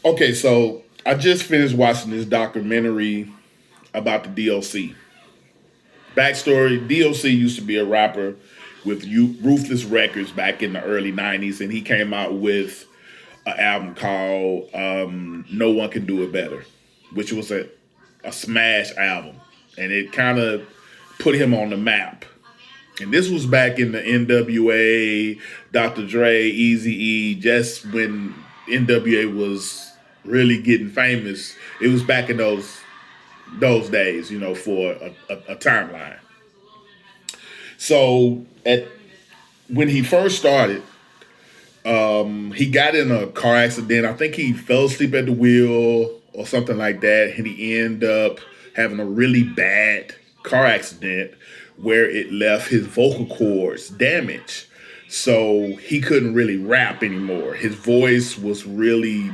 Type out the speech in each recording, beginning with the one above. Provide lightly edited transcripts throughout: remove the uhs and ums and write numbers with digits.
Okay, so I just finished watching this documentary about the DOC. Backstory: DOC used to be a rapper with Ruthless Records back in the early '90s, and he came out with an album called "No One Can Do It Better," which was a smash album, and it kind of put him on the map. And this was back in the NWA, Dr. Dre, Easy E, just when NWA was really getting famous. It was back in those days, for a timeline. So when he first started, he got in a car accident. I think he fell asleep at the wheel or something like that, and he ended up having a really bad car accident where it left his vocal cords damaged. So he couldn't really rap anymore. His voice was really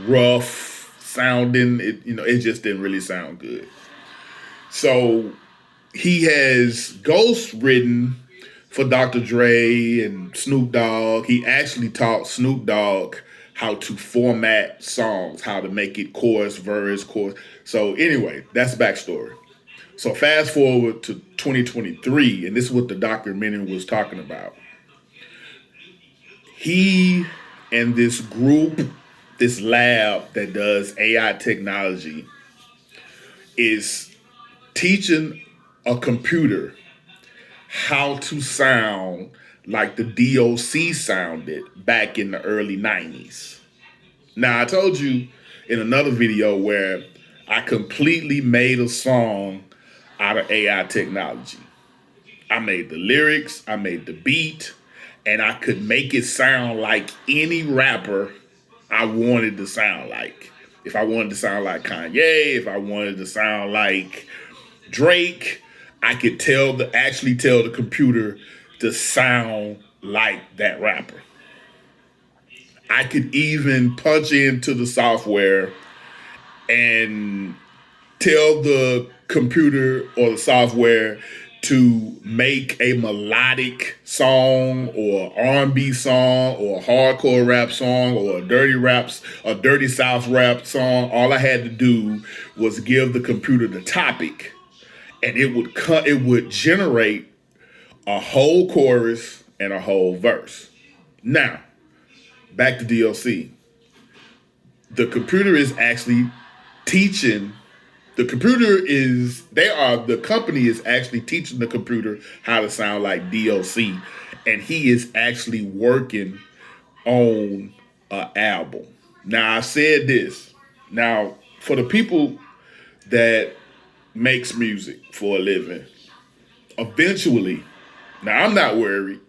rough sounding. It just didn't really sound good. So he has ghost written for Dr. Dre and Snoop Dogg. He actually taught Snoop Dogg how to format songs, how to make it chorus, verse, chorus. So anyway, that's backstory. So fast forward to 2023, and this is what the documentary was talking about. He and this group, this lab that does AI technology, is teaching a computer how to sound like the DOC sounded back in the early '90s. Now, I told you in another video where I completely made a song out of AI technology. I made the lyrics, I made the beat, and I could make it sound like any rapper I wanted to sound like. If I wanted to sound like Kanye, if I wanted to sound like Drake, I could actually tell the computer to sound like that rapper. I could even punch into the software and tell the computer or the software to make a melodic song or R&B song or a hardcore rap song or a dirty South rap song. All I had to do was give the computer the topic, and it would generate a whole chorus and a whole verse. Now, back to DLC. The company is actually teaching the computer how to sound like DLC, and he is actually working on an album. Now, I said this. Now, for the people that makes music for a living, eventually, now I'm not worried,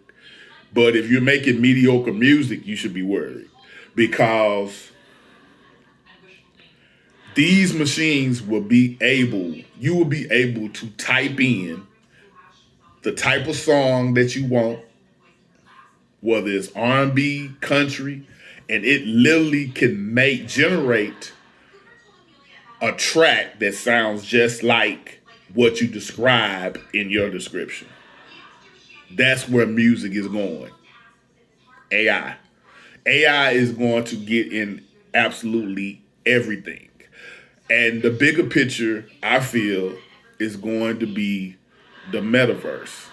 but if you're making mediocre music, you should be worried because these machines you will be able to type in the type of song that you want, whether it's R&B, country, and it literally can generate a track that sounds just like what you describe in your description. That's where music is going. AI. AI is going to get in absolutely everything. And the bigger picture, I feel, is going to be the metaverse.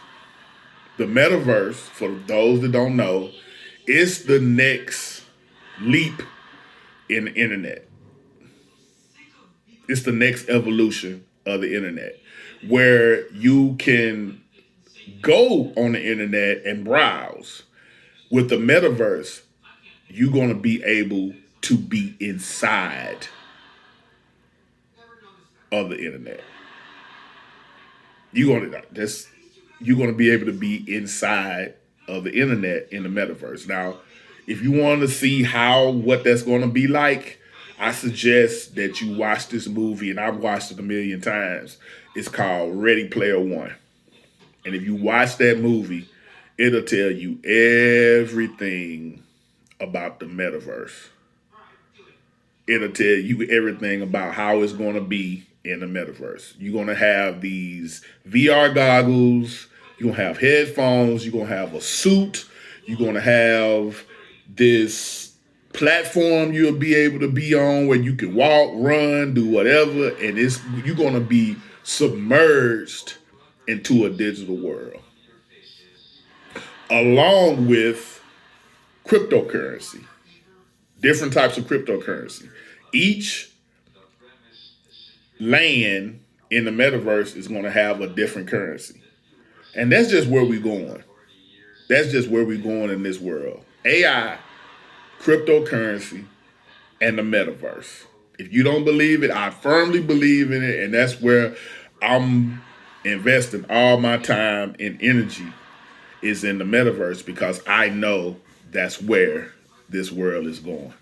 The metaverse, for those that don't know, is the next leap in the internet. It's the next evolution of the internet where you can go on the internet and browse. With the metaverse, you're going to be able to be inside of the internet. You're going to be able to be inside of the internet in the metaverse. Now, if you want to see what that's going to be like, I suggest that you watch this movie, and I've watched it a million times. It's called Ready Player One. And if you watch that movie, it'll tell you everything about the metaverse. It'll tell you everything about how it's going to be in the metaverse. You're going to have these VR goggles, you're going to have headphones, you're going to have a suit, you're going to have this platform you'll be able to be on where you can walk, run, do whatever, and you're gonna be submerged into a digital world, along with cryptocurrency, different types of cryptocurrency. Each land in the metaverse is going to have a different currency, and that's just where we're going. That's just where we're going in this world. AI, cryptocurrency, and the metaverse. If you don't believe it, I firmly believe in it, and that's where I'm investing all my time and energy is in the metaverse because I know that's where this world is going.